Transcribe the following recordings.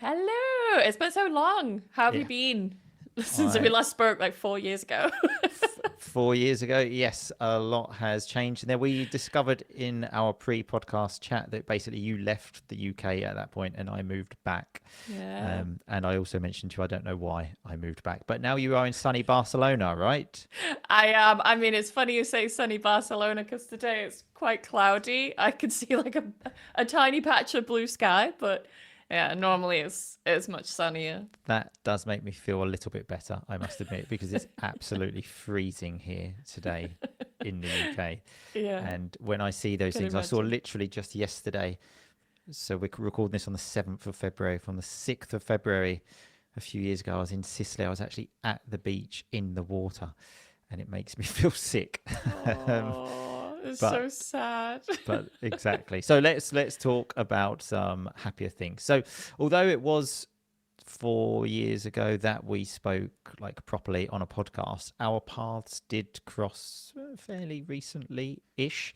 Hello. It's been so long. How have you Yeah, been since we I last spoke like 4 years ago? 4 years ago, yes, a lot has changed. And then we discovered in our pre-podcast chat that basically you left the UK at that point, and I moved back. Yeah. And I also mentioned to you, I don't know why I moved back, but now you are in sunny Barcelona, right? I am. I mean, it's funny you say sunny Barcelona because today it's quite cloudy. I can see like a tiny patch of blue sky, but yeah, normally it's much sunnier. That does make me feel a little bit better, I must admit, because it's absolutely freezing here today in the UK. Yeah, And when I see those can things, I saw imagine. literally just yesterday. So we're recording this on the 7th of February. From the 6th of February, a few years ago, I was in Sicily. I was actually at the beach in the water, and it makes me feel sick. um, Oh, it's but so sad. but exactly. So let's talk about some happier things. So although it was 4 years ago that we spoke like properly on a podcast, our paths did cross fairly recently ish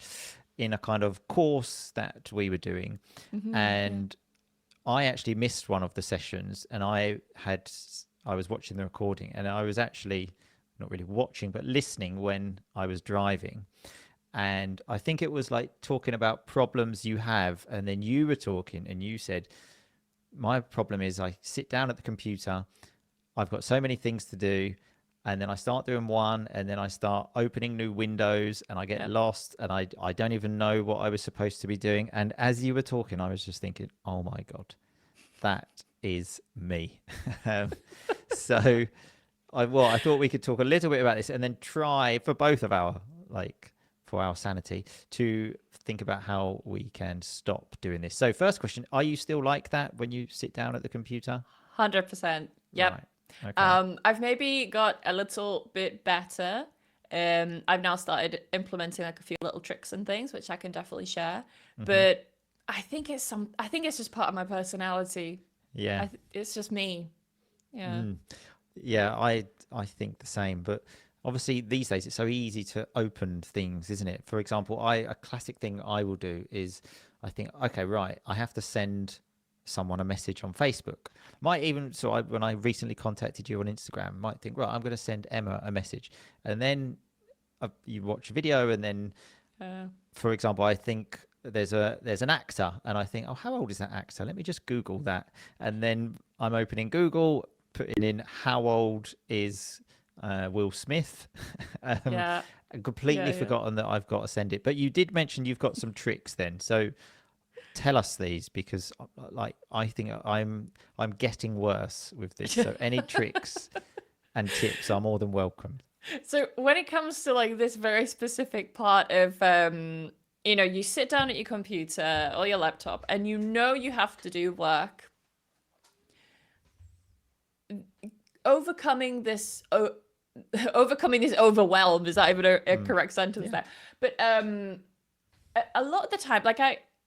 in a kind of course that we were doing. Yeah. And I actually missed one of the sessions, and I was watching the recording, and I was actually not really watching but listening when I was driving. And I think it was like talking about problems you have, and then you were talking and you said, my problem is I sit down at the computer, I've got so many things to do, and then I start doing one, and then I start opening new windows, and I get Yep. lost, and I don't even know what I was supposed to be doing. And as you were talking, I was just thinking, oh my God, that is me. um, so I thought we could talk a little bit about this, and then try for both of our like for our sanity to think about how we can stop doing this. So first question, are you still like that when you sit down at the computer? 100%. Yep. Right. Okay. I've maybe got a little bit better. I've now started implementing like a few little tricks and things, which I can definitely share. Mm-hmm. But I think it's just part of my personality. Yeah. It's just me. Yeah. Mm. Yeah, I think the same, but obviously these days it's so easy to open things, isn't it? For example, I a classic thing I will do is I think, okay, right, I have to send someone a message on Facebook. Might even when I recently contacted you on Instagram, might think, right, I'm going to send Emma a message, and then you watch a video, and then, Uh, for example, I think there's an actor, and I think, oh, how old is that actor? Let me just Google that, and then I'm opening Google, putting in how old is Will Smith. um, yeah. and completely Yeah. Yeah. forgotten that I've got to send it. But you did mention you've got some tricks then, so tell us these, because like I think I'm getting worse with this. So any tricks and tips are more than welcome. So when it comes to like this very specific part of you sit down at your computer or your laptop and you know you have to do work, overcoming this overcoming this overwhelm, is that even a Mm. correct sentence Yeah. there? But a lot of the time, like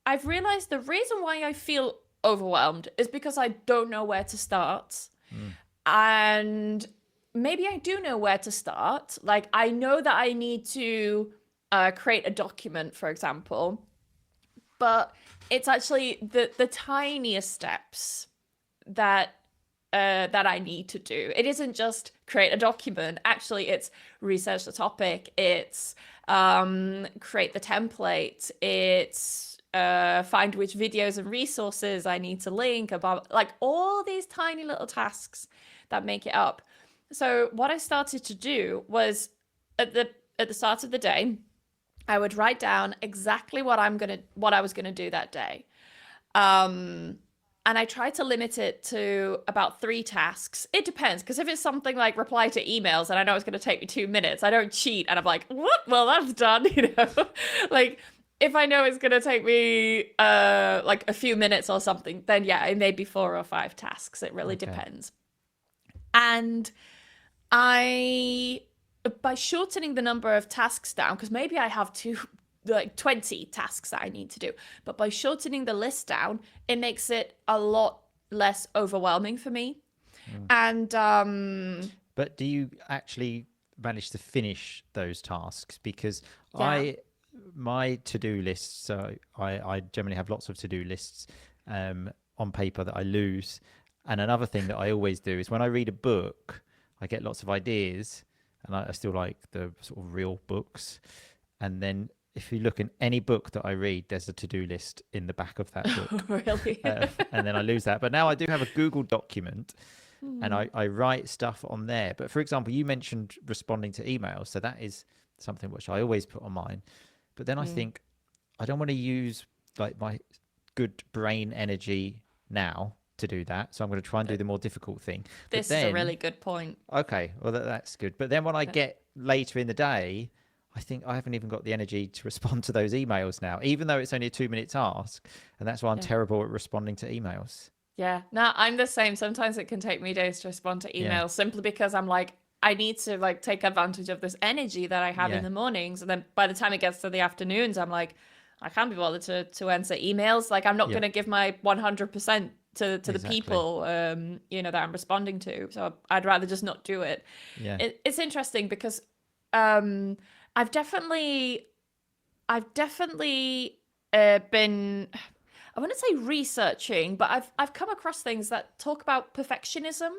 I've realized the reason why I feel overwhelmed is because I don't know where to start. Mm. And maybe I do know where to start. Like I know that I need to create a document, for example, but it's actually the tiniest steps that that I need to do. It isn't just create a document. Actually, it's research the topic. It's create the template. It's find which videos and resources I need to link about, like all these tiny little tasks that make it up. So what I started to do was at the start of the day, I would write down exactly what I was gonna do that day. Um, and I try to limit it to about 3 tasks. It depends, because if it's something like reply to emails and I know it's going to take me 2 minutes, I don't cheat and I'm like, what? Well, that's done, you know? Like, if I know it's going to take me like a few minutes or something, then yeah, it may be 4 or 5 tasks. It really Okay. depends. And I, by shortening the number of tasks down, because maybe I have like 20 tasks that I need to do, but by shortening the list down, it makes it a lot less overwhelming for me. Mm. And But do you actually manage to finish those tasks? Because yeah, I, my to-do lists, so I generally have lots of to-do lists on paper that I lose. And another thing that I always do is when I read a book, I get lots of ideas, and I still like the sort of real books. And then if you look in any book that I read, there's a to-do list in the back of that book. Really? And then I lose that. But now I do have a Google document, and I write stuff on there. But for example, you mentioned responding to emails. So that is something which I always put on mine. But then I think I don't want to use like my good brain energy now to do that. So I'm going to try and do the more difficult thing. This is a really good point. Okay, well, that's good. But then when I get later in the day, I think I haven't even got the energy to respond to those emails now, even though it's only a 2-minute task. And that's why I'm terrible at responding to emails. Yeah, no, I'm the same. Sometimes it can take me days to respond to emails simply because I'm like, I need to like take advantage of this energy that I have in the mornings. And then by the time it gets to the afternoons, I'm like, I can't be bothered to answer emails. Like I'm not going to give my 100% to the people, that I'm responding to. So I'd rather just not do it. Yeah. It's interesting because I've definitely been, I wouldn't say researching, but I've come across things that talk about perfectionism.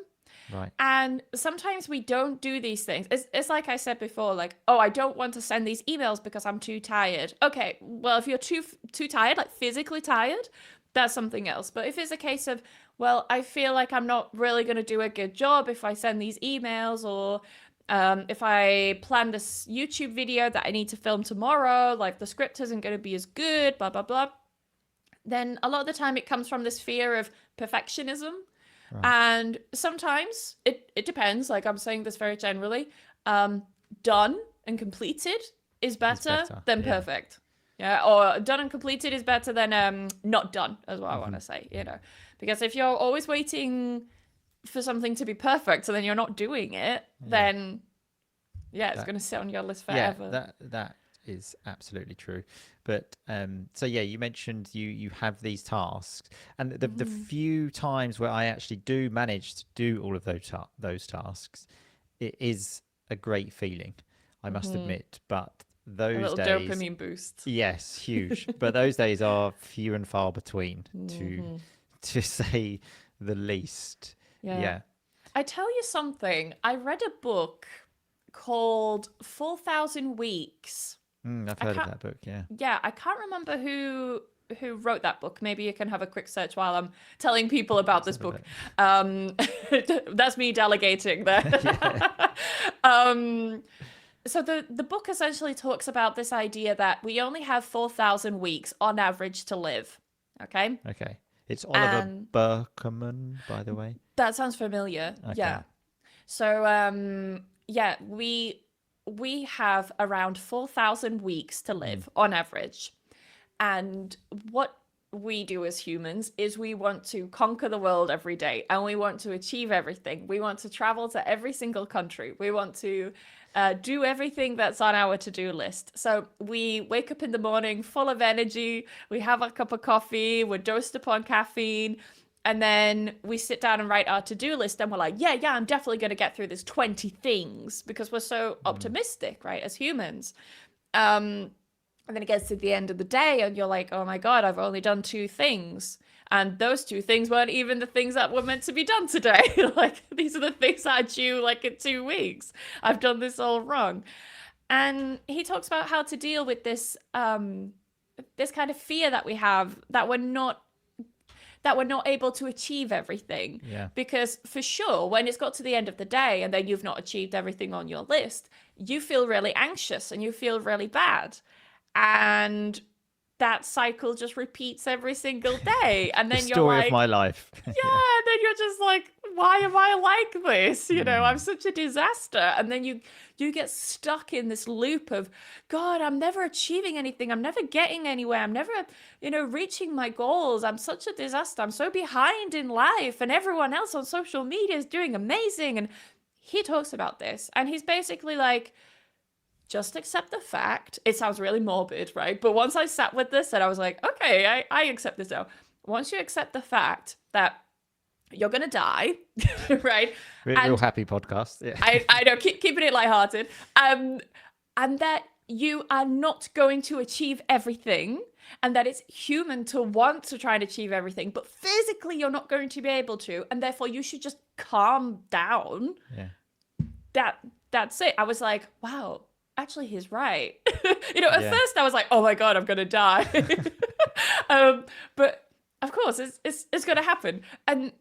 Right. And sometimes we don't do these things. It's like I said before, like, oh, I don't want to send these emails because I'm too tired. Okay, well, if you're too tired, like physically tired, that's something else. But if it's a case of, well, I feel like I'm not really going to do a good job if I send these emails, or if I plan this YouTube video that I need to film tomorrow, like the script isn't going to be as good, blah, blah, blah. Then a lot of the time it comes from this fear of perfectionism. Right. And sometimes it depends. Like I'm saying this very generally. Done and completed is better than perfect. Yeah, or done and completed is better than not done, as well. I want to say, because if you're always waiting for something to be perfect, so then you're not doing it, then it's going to sit on your list forever. Yeah, that is absolutely true. But so you mentioned you have these tasks, and the few times where I actually do manage to do all of those tasks, it is a great feeling, I must admit. But those a little days, dopamine boost. Yes, huge. But those days are few and far between, to say the least. Yeah. I tell you something. I read a book called 4,000 Weeks. I've heard of that book. Yeah, I can't remember who wrote that book. Maybe you can have a quick search while I'm telling people about this book. That's me delegating there. So the book essentially talks about this idea that we only have 4,000 weeks on average to live. Okay. It's Oliver Burkeman, by the way. That sounds familiar. Okay. Yeah. So we have around 4,000 weeks to live on average. And what we do as humans is we want to conquer the world every day, and we want to achieve everything. We want to travel to every single country. We want to do everything that's on our to-do list. So we wake up in the morning full of energy. We have a cup of coffee. We're dosed upon caffeine. And then we sit down and write our to-do list, and we're like, I'm definitely going to get through this 20 things, because we're so optimistic, right, as humans. And then it gets to the end of the day and you're like, oh my God, I've only done 2 things. And those 2 things weren't even the things that were meant to be done today. Like, these are the things that are due like in 2 weeks. I've done this all wrong. And he talks about how to deal with this, this kind of fear that we have, that we're not able to achieve everything. Yeah. Because for sure, when it's got to the end of the day and then you've not achieved everything on your list, you feel really anxious and you feel really bad. And that cycle just repeats every single day. And then the story of my life. And then you're just like, why am I like this? I'm such a disaster. And then you get stuck in this loop of, God, I'm never achieving anything. I'm never getting anywhere. I'm never, reaching my goals. I'm such a disaster. I'm so behind in life, and everyone else on social media is doing amazing. And he talks about this, and he's basically like, just accept the fact. It sounds really morbid, right? But once I sat with this and I was like, okay, I accept this now. Once you accept the fact that you're going to die, right? Real happy podcast. Yeah. I know, keeping it lighthearted. And that you are not going to achieve everything, and that it's human to want to try and achieve everything, but physically you're not going to be able to, and therefore you should just calm down. Yeah. That's it. I was like, wow, actually he's right. At Yeah. first I was like, oh my God, I'm gonna die. But of course it's gonna happen. And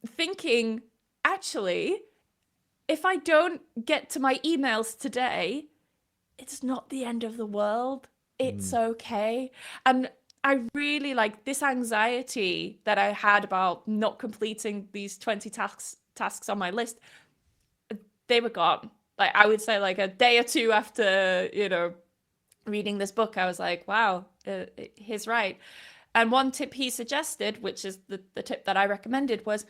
thinking, actually, if I don't get to my emails today, it's not the end of the world. It's okay. And I really like this anxiety that I had about not completing these 20 tasks on my list. They were gone. Like I would say like a day or two after, reading this book, I was like, wow, he's right. And one tip he suggested, which is the tip that I recommended, was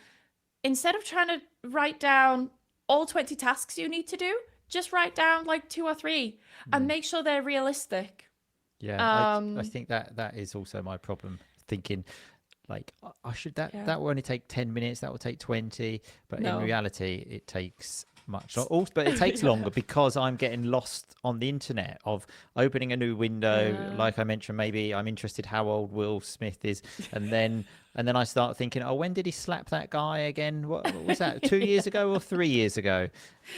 instead of trying to write down all 20 tasks you need to do, just write down like 2 or 3 and make sure they're realistic. Yeah, I think that is also my problem. Thinking like I should that will only take 10 minutes, that will take 20, but in reality it takes much. Also, but it takes longer because I'm getting lost on the internet of opening a new window. Like I mentioned, maybe I'm interested how old Will Smith is, and then I start thinking, oh, when did he slap that guy again? What was that? 2 years ago or 3 years ago?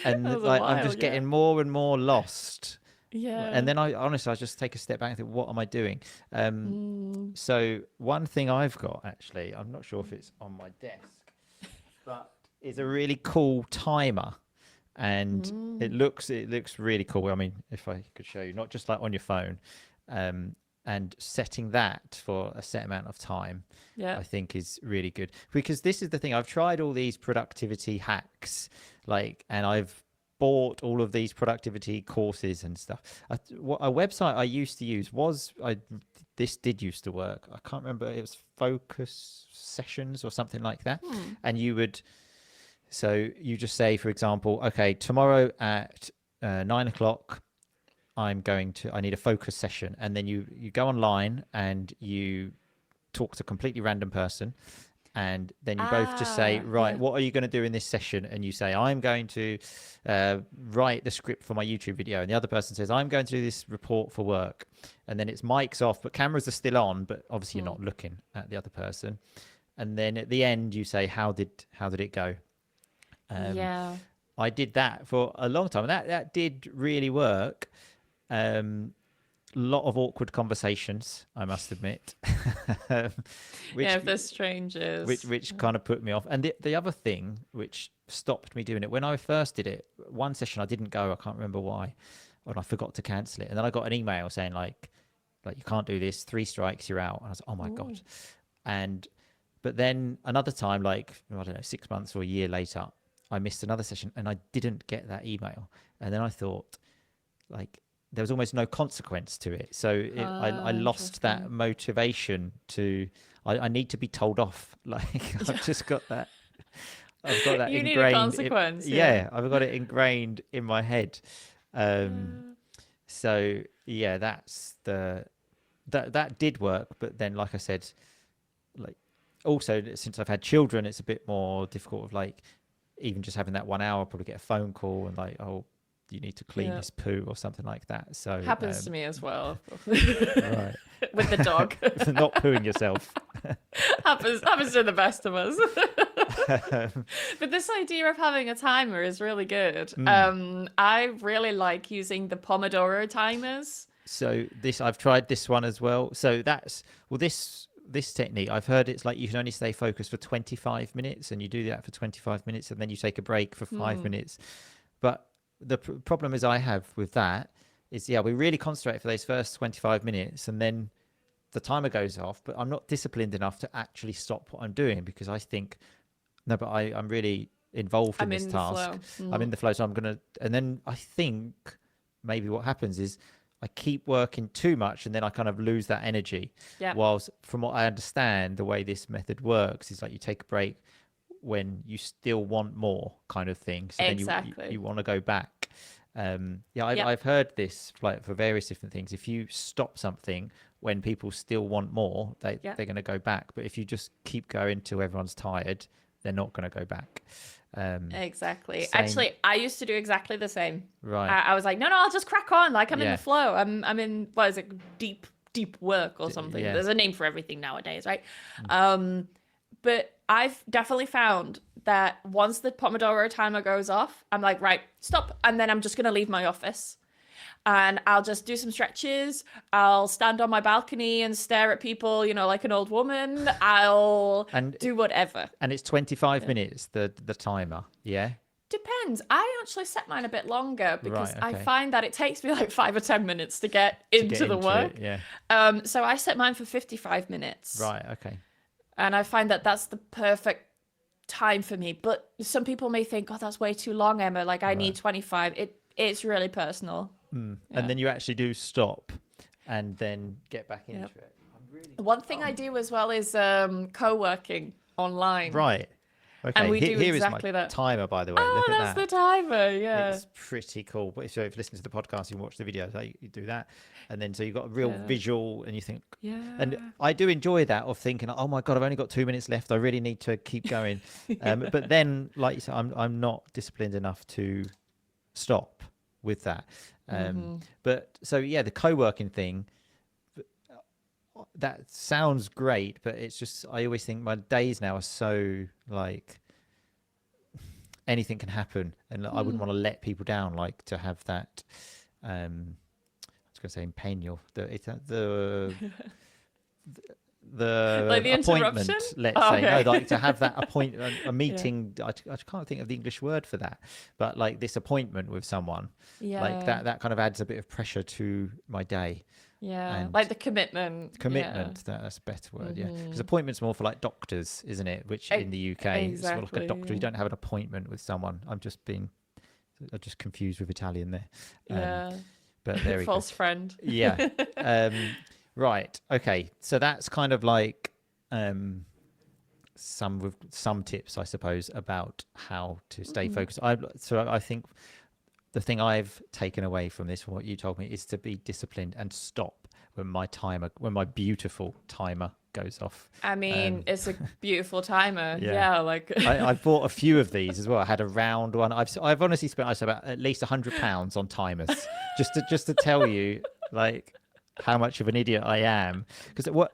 And like I'm just getting more and more lost. Yeah. And then I just take a step back and think, what am I doing? So one thing I've got, actually, I'm not sure if it's on my desk, but is a really cool timer. And it looks really cool. I mean, if I could show you, not just like on your phone, and setting that for a set amount of time, I think is really good. Because this is the thing, I've tried all these productivity hacks, and I've bought all of these productivity courses and stuff. A website I used to use this did used to work. I can't remember. It was Focus Sessions or something like that. And so you just say, for example, okay, tomorrow at 9 o'clock, I need a focus session. And then you go online and you talk to a completely random person. And then you both just say, right, what are you going to do in this session? And you say, I'm going to write the script for my YouTube video. And the other person says, I'm going to do this report for work. And then it's mics off, but cameras are still on, but obviously you're not looking at the other person. And then at the end, you say, how did it go? I did that for a long time, and that did really work. Lot of awkward conversations, I must admit. If they're strangers. Which kind of put me off. And the other thing which stopped me doing it, when I first did it, one session I didn't go, I can't remember why, and I forgot to cancel it. And then I got an email saying like you can't do this, 3 strikes, you're out. And I was like, oh my God. But then another time, I don't know, 6 months or a year later, I missed another session and I didn't get that email. And then I thought, there was almost no consequence to it. So I lost that motivation to, I need to be told off. I've just got that. I've got that you ingrained. Need a consequence. I've got it ingrained in my head. So yeah, that did work. But then, like I said, also since I've had children, it's a bit more difficult of even just having that 1 hour, I'll probably get a phone call and oh, you need to clean this poo or something like that. So happens to me as well. Right. With the dog. Not pooing yourself. happens to the best of us. But this idea of having a timer is really good. I really like using the Pomodoro timers. So I've tried this one as well. So this technique, I've heard it's you can only stay focused for 25 minutes, and you do that for 25 minutes and then you take a break for 5 minutes. But the problem is I have with that is, we really concentrate for those first 25 minutes and then the timer goes off, but I'm not disciplined enough to actually stop what I'm doing because I think, no, but I'm really involved in this task. I'm in the flow. So and then I think maybe what happens is I keep working too much and then I kind of lose that energy. Yeah. Whilst from what I understand, the way this method works is you take a break when you still want more, kind of thing. So exactly. Then you want to go back. I've heard this for various different things. If you stop something when people still want more, they're going to go back. But if you just keep going till everyone's tired, they're not going to go back. Exactly. Actually, I used to do exactly the same. Right. I was like, no, I'll just crack on. I'm in the flow. I'm in, what is it, deep deep work or something. Yeah. There's a name for everything nowadays, right? But I've definitely found that once the Pomodoro timer goes off, I'm like, right, stop. And then I'm just going to leave my office and I'll just do some stretches. I'll stand on my balcony and stare at people, like an old woman. I'll And do whatever. and it's 25 minutes, the timer. Yeah. Depends. I actually set mine a bit longer because Right, I okay. find that it takes me like 5 or 10 minutes to get into the work. It, yeah. So I set mine for 55 minutes. Right, okay. And I find that that's the perfect time for me. But some people may think, oh, that's way too long, Emma. Like I need 25. It's really personal. And Yeah. then you actually do stop and then get back into it. One thing I do as well is co-working online. Right. Okay. And we do here exactly is my that. timer, by the way. Oh, Look at that's that. the timer. Yeah. It's pretty cool. But if you listen to the podcast, you watch the video, so you do that. And then so you've got a real visual and you think, yeah. And I do enjoy that of thinking, oh my God, I've only got 2 minutes left. I really need to keep going. But then, like you said, I'm not disciplined enough to stop with that. But so, yeah, the co-working thing, that sounds great, but it's just, I always think my days now are so like anything can happen. And I wouldn't want to let people down, like to have that, I was going to say impanel, the Like the appointment, interruption? let's say. No, like to have that appointment, a meeting. I can't think of the English word for that, but like this appointment with someone, like that kind of adds a bit of pressure to my day. Yeah, And like the commitment. That's a better word. Yeah, because appointment's more for like doctors, isn't it? Which in the UK, it's more like a doctor. You don't have an appointment with someone. I'm just confused with Italian there. But there we False go. friend. Yeah. Right. Okay. So that's kind of like some tips, I suppose, about how to stay focused. I think the thing I've taken away from this, from what you told me, is to be disciplined and stop when my beautiful timer goes off. I mean, it's a beautiful timer. Yeah. Like I bought a few of these as well. I had a round one. I've honestly spent about at least £100 on timers just to tell you like how much of an idiot I am. Because what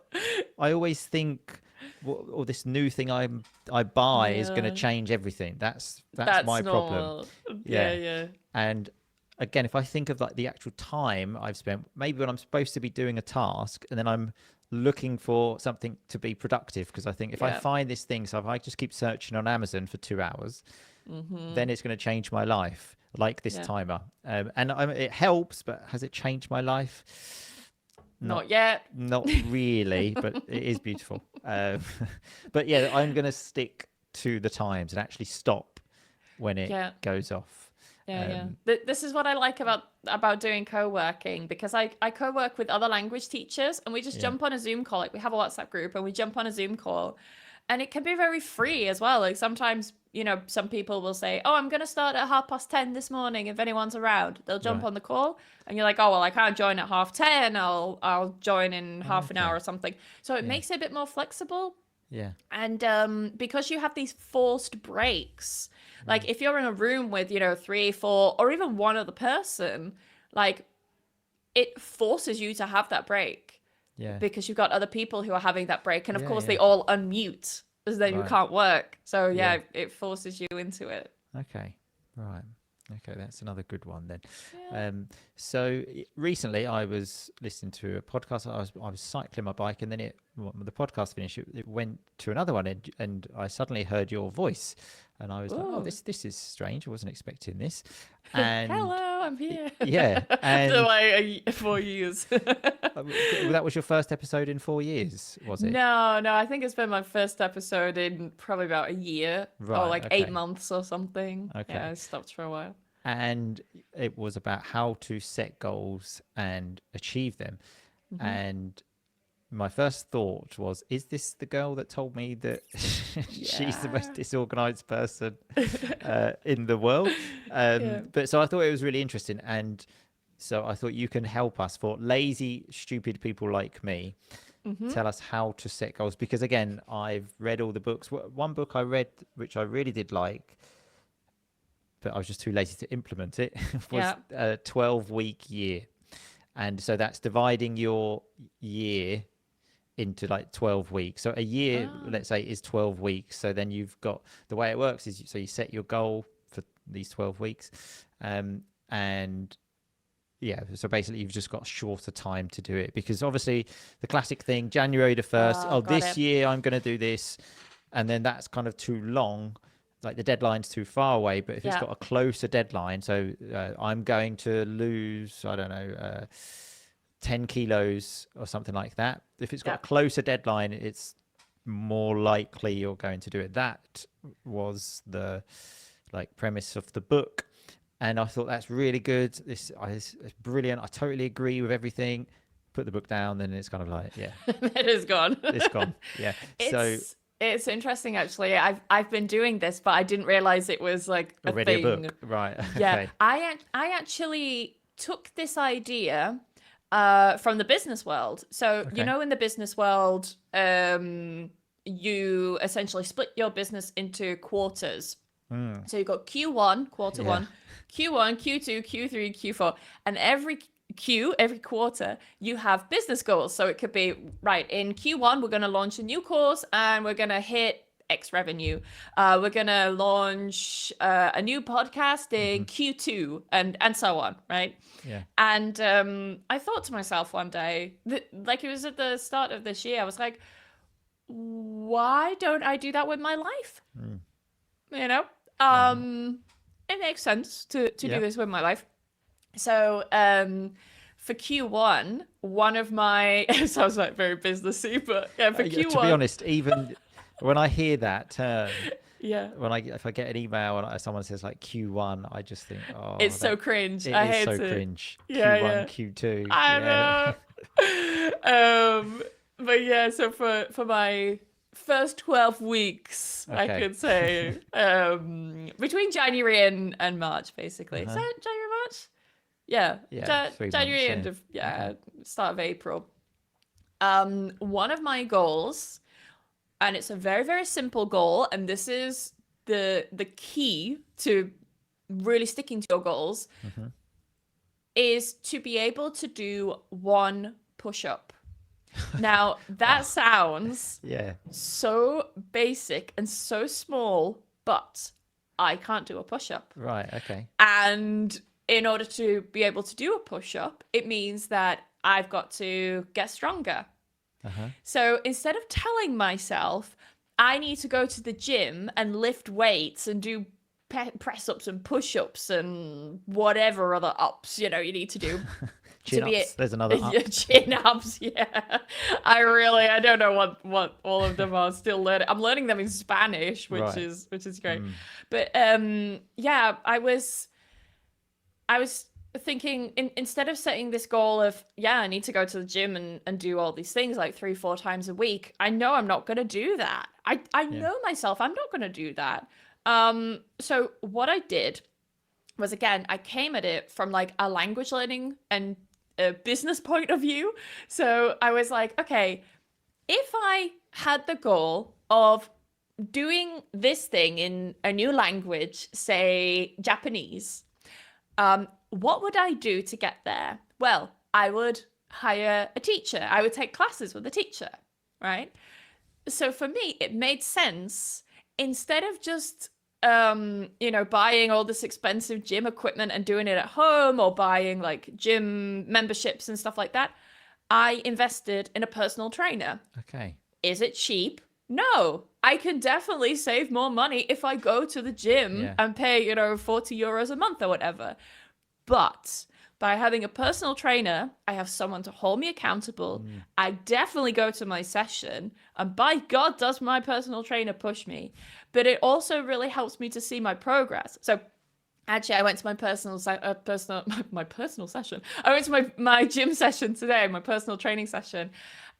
I always think, or this new thing I buy is going to change everything. That's my normal. problem. Yeah. And again, if I think of like the actual time I've spent, maybe when I'm supposed to be doing a task, and then I'm looking for something to be productive, because I think if I find this thing, so if I just keep searching on Amazon for 2 hours, then it's going to change my life, like this timer. And it helps, but has it changed my life? Not yet. Not really, but it is beautiful. But yeah, I'm going to stick to the times and actually stop when it goes off. This is what I like about doing co-working, because I co-work with other language teachers, and we just jump on a Zoom call. Like we have a WhatsApp group and we jump on a Zoom call, and it can be very free as well. Like sometimes, some people will say, oh, I'm going to start at 10:30 this morning. If anyone's around, they'll jump on the call, and you're like, oh, well, I can't join at 10:30. I'll join in half an hour or something. So it makes it a bit more flexible. Yeah. And because you have these forced breaks, like if you're in a room with, 3, 4, or even one other person, like it forces you to have that break. Yeah. Because you've got other people who are having that break. And of course they all unmute, so then you can't work. So it forces you into it. Okay. Right. Okay, that's another good one then. Yeah. So recently I was listening to a podcast. I was cycling my bike, and then the podcast finished. It went to another one, and I suddenly heard your voice, and I was like, "Oh, this is strange. I wasn't expecting this." And hello, I'm here. Yeah, and so 4 years. That was your first episode in 4 years, was it? No, I think it's been my first episode in probably about a year, or like 8 months or something. Okay. Yeah, I stopped for a while. And it was about how to set goals and achieve them. And my first thought was, is this the girl that told me that she's the most disorganized person in the world? But so I thought it was really interesting. And so I thought you can help us, for lazy, stupid people like me. Tell us how to set goals. Because again, I've read all the books. One book I read, which I really did like, but I was just too lazy to implement it, was a 12-week year. And so that's dividing your year into like 12 weeks. So a year, Oh, let's say, is 12 weeks. So then you've got, the way it works is, so you set your goal for these 12 weeks. And yeah, so basically you've just got shorter time to do it, because obviously the classic thing, January the 1st, oh, got this it. year I'm going to do this. And then that's kind of too long. Like the deadline's too far away. But if it's Yeah, got a closer deadline, so I'm going to lose, I don't know, 10 kilos or something like that. If it's got yeah. a closer deadline, it's more likely you're going to do it. That was the like premise of the book. And I thought that's really good. It's brilliant. I totally agree with everything. Put the book down, then it's kind of like, yeah, It is gone. it's gone. Yeah. So It's interesting actually. I've been doing this, but I didn't realize it was like a already a thing. book, right? Yeah, Okay. I actually took this idea from the business world. So, you Okay. know, in the business world, you essentially split your business into quarters. So you've got Q1, quarter Yeah. one, Q1, Q2, Q3, Q4, and every quarter, you have business goals. So it could be, right, in Q1, we're going to launch a new course and we're going to hit X revenue. We're going to launch a new podcast in Q2 and so on, right? Yeah. And I thought to myself one day, like it was at the start of this year, I was like, why don't I do that with my life? You know, Uh-huh. it makes sense to do Yeah. this with my life. So for Q1, one of my it sounds like very businessy, but yeah, for Yeah, to be Q1, honest, even when I hear that term, yeah, if I get an email and someone says like Q1, I just think, oh, it's so that cringe. it I is hate so it. cringe. Yeah, Q1, yeah. Q2, yeah. I know. But yeah, so for my first 12 weeks, I Okay. could say, between January and March, basically. Is Uh-huh. that January, March? Yeah, Yeah, 3 months. January Yeah. end of Hmm. start of April. One of my goals, and it's a very, very simple goal, and this is the key to really sticking to your goals, Hmm. is to be able to do one push-up. Now, that Oh, sounds yeah. so basic and so small, but I can't do a push-up. Right. Okay. And in order to be able to do a push-up, it means that I've got to get stronger. Uh-huh. So instead of telling myself I need to go to the gym and lift weights and do press ups and push ups and whatever other ups you need to do to Chin be ups. There's another up. chin ups. Yeah, I don't know what all of them are. Still learning. I'm learning them in Spanish, Right. which is great. Mm. But yeah, I was thinking instead of setting this goal of, yeah, I need to go to the gym and do all these things like 3-4 times a week. I know I'm not going to do that. I Yeah. know myself. I'm not going to do that. So what I did was, again, I came at it from like a language learning and a business point of view. So I was like, okay, if I had the goal of doing this thing in a new language, say Japanese, what would I do to get there? Well, I would hire a teacher. I would take classes with a teacher, right? So for me, it made sense, instead of just buying all this expensive gym equipment and doing it at home, or buying like gym memberships and stuff like that. I invested in a personal trainer. Okay. Is it cheap? No. I can definitely save more money if I go to the gym Yeah. and pay, 40 euros a month or whatever. But by having a personal trainer, I have someone to hold me accountable. I definitely go to my session, and by God, does my personal trainer push me. But it also really helps me to see my progress. So actually, I went to my personal session. I went to my gym session today, my personal training session.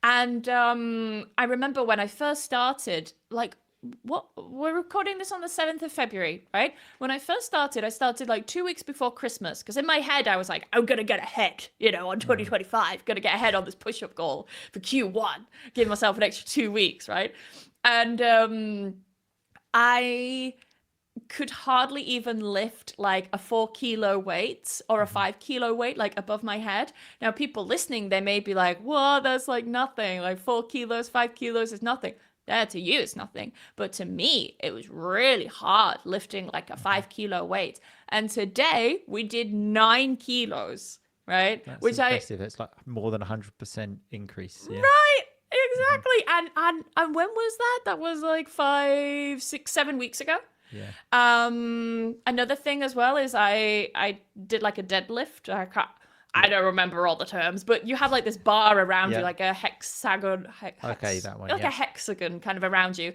And I remember when I first started, like, we're recording this on the 7th of February, right? When I started like 2 weeks before Christmas, because in my head I was like, I'm gonna get ahead, on 2025, gonna get ahead on this push-up goal for Q1, give myself an extra 2 weeks, right? And I could hardly even lift like a 4 kilo weight or a 5 kilo weight like above my head. Now, people listening, they may be like, "Whoa, that's like nothing. Like 4 kilos, 5 kilos is nothing." Yeah, to you, it's nothing. But to me, it was really hard lifting like a 5 kilo weight. And today we did 9 kilos, right? That's Which I, impressive. It's like more than 100% increase. Yeah. right, Hmm. exactly. And when was that? That was like 5, 6, 7 weeks ago. Yeah. Another thing as well is I did like a deadlift. I Yeah. don't remember all the terms, but you have like this bar around you, Yeah. like a hexagon, Okay, that one. like a Yeah. hexagon kind of around you,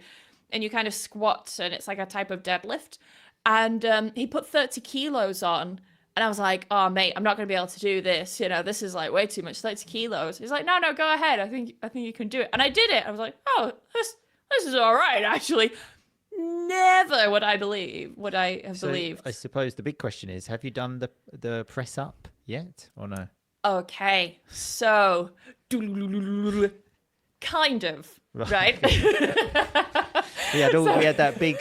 and you kind of squat, and it's like a type of deadlift. And he put 30 kilos on, and I was like, "Oh, mate, I'm not gonna be able to do this. You know, this is like way too much. 30 kilos." He's like, "No, no, go ahead. I think you can do it." And I did it. I was like, "Oh, this is all right, actually." Never would I have So I believed. suppose the big question is, have you done the press up yet or no? Okay, so kind of, Right. right? Okay. so, We had that big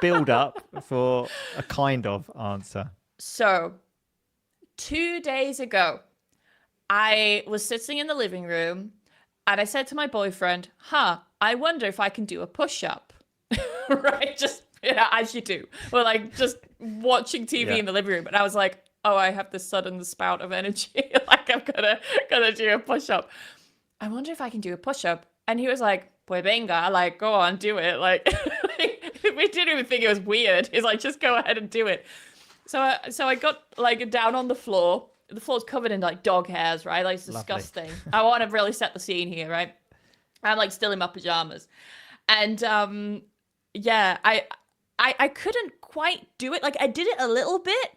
build up for a kind of answer. so 2 days ago, I was sitting in the living room and I said to my boyfriend, "Huh, I wonder if I can do a push-up." Right? Just as you do. We're like just watching TV Yeah. in the living room, and I was like, "Oh, I have this sudden spout of energy. Like I'm gonna do a push up. I wonder if I can do a push up." And he was like, "Pues venga, like go on, do it." Like we didn't even think it was weird. He's like, "Just go ahead and do it." So I got like down on the floor. The floor's covered in like dog hairs, right? Like it's Lovely. disgusting. I want to really set the scene here, right? I'm like still in my pajamas, and yeah, I couldn't quite do it. Like I did it a little bit,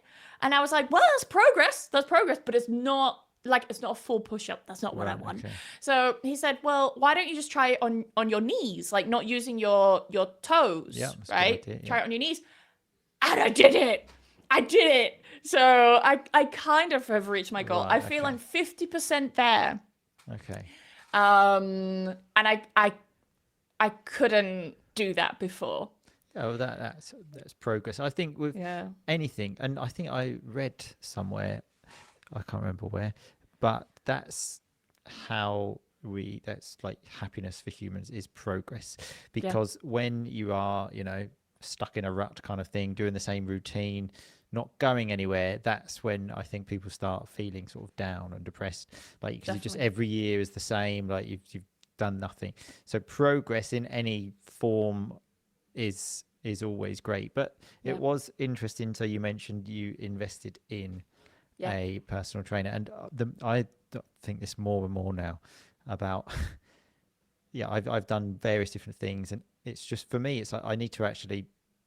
and I was like, well, that's progress. That's progress, but it's not like it's not a full push up. That's not what I Right. want. Okay. So he said, well, why don't you just try it on your knees, like not using your Yeah, toes, that's a good right? idea. Yeah. Try it on your knees, and I did it. I did it. So I kind of have reached my goal. I Right. feel Okay. I'm 50% there. Okay. And I couldn't do that before. Oh, that's progress. I think with Yeah. anything, and I think I read somewhere, I can't remember where, but that's how that's like happiness for humans is progress. Yeah. Because when you are, stuck in a rut kind of thing, doing the same routine, not going anywhere, that's when I think people start feeling sort of down and depressed. Like, because you just Definitely. every year is the same, like you've done nothing. So progress in any form is always great. But it Yeah. was interesting. So you mentioned you invested in Yeah. a personal trainer, and I think this more and more now about yeah, I've done various different things, and it's just for me, it's like I need to actually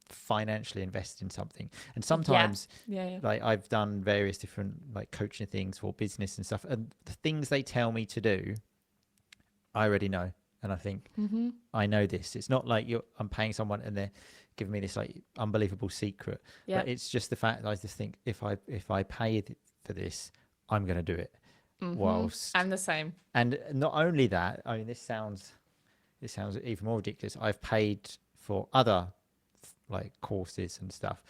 financially invest in something. And Yeah. sometimes Yeah. Yeah. like I've done various different like coaching things for business and stuff, and the things they tell me to do, I already know. And I think Mm-hmm. I know this. It's not like I'm paying someone and they're giving me this like unbelievable secret, Yeah. but it's just the fact that I just think if I pay for this, I'm going to do it. Mm-hmm. Whilst I'm the same. and not only that, I mean, this sounds even more ridiculous. I've paid for other like courses and stuff,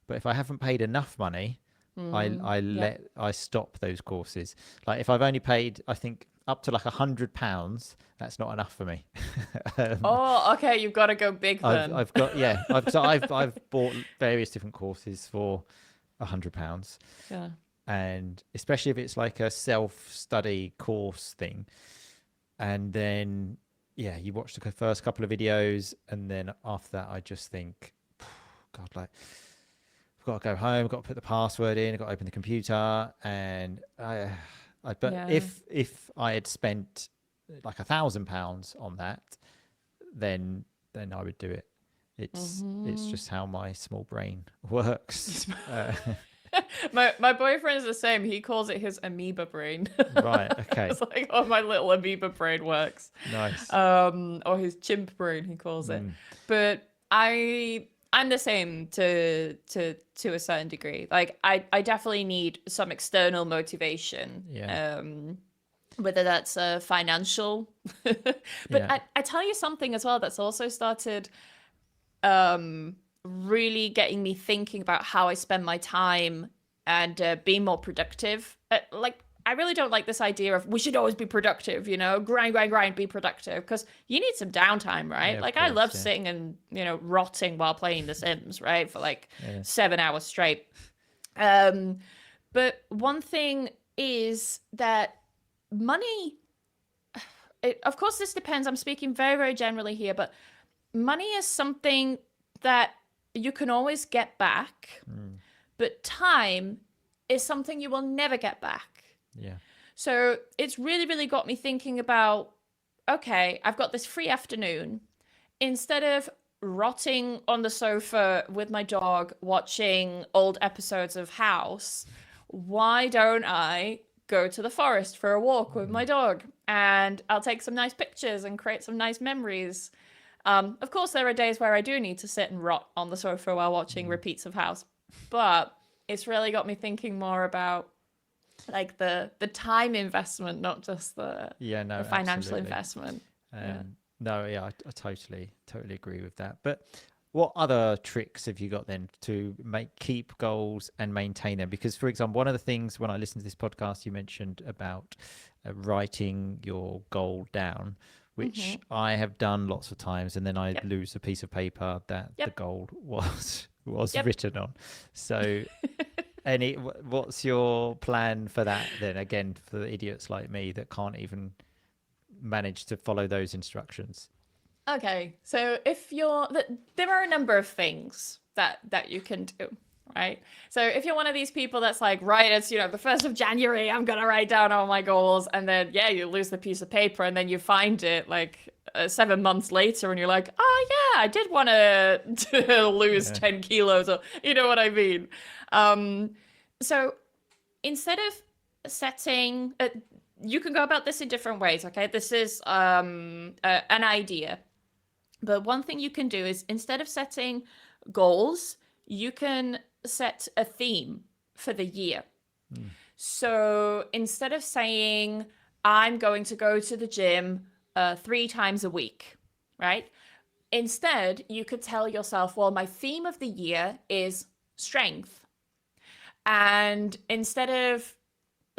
but if I haven't paid enough money, Mm-hmm. Yeah. I stop those courses. Like if I've only paid, I think up to like £100, that's not enough for me. um, Oh, okay. You've got to go big then. I've got yeah. I've bought various different courses for £100, Yeah. and especially if it's like a self-study course thing, and then yeah, you watch the first couple of videos, and then after that, I just think, God, like I've got to go home, I've got to put the password in, I've got to open the computer, and but Yeah. if I had spent like £1,000 on that, then I would do it. It's Mm-hmm. just how my small brain works. My boyfriend is the same. He calls it his amoeba brain. Right. Okay. It's like, oh, my little amoeba brain works. Nice. Or his chimp brain, he calls it. Mm, But I'm the same to a certain degree. Like I definitely need some external motivation. yeah. Whether that's financial. But Yeah. I tell you something as well that's also started. really getting me thinking about how I spend my time and being more productive. Like, I really don't like this idea of we should always be productive, grind, grind, grind, be productive, because you need some downtime, right? Yeah, of Like, I love course. Yeah. sitting and, rotting while playing The Sims, right? For like Yeah. 7 hours straight. But one thing is that money, of course, this depends. I'm speaking very, very generally here, but money is something that you can always get back, but time is something you will never get back. Yeah. So it's really, really got me thinking about, okay, I've got this free afternoon. Instead of rotting on the sofa with my dog watching old episodes of House, why don't I go to the forest for a walk with my dog? And I'll take some nice pictures and create some nice memories. Of course, there are days where I do need to sit and rot on the sofa while watching repeats of House, but it's really got me thinking more about like the time investment, not just the financial investment. No, yeah, I totally agree with that. But what other tricks have you got then to keep goals and maintain them? Because, for example, one of the things when I listened to this podcast, you mentioned about writing your goal down, which I have done lots of times, and then I lose a piece of paper that the goal was written on. So what's your plan for that then, again, for the idiots like me that can't even manage to follow those instructions? Okay, so there are a number of things that you can do, right? So if you're one of these people that's like, right, it's the 1st of January, I'm gonna write down all my goals, and then you lose the piece of paper, and then you find it like 7 months later, and you're like, oh yeah, I did want to lose 10 kilos, or you know what I mean. So instead of setting you can go about this in different ways, okay? This is an idea. But one thing you can do is, instead of setting goals, you can set a theme for the year. So instead of saying, I'm going to go to the gym 3 times a week, right? Instead, you could tell yourself, well, my theme of the year is strength. And instead of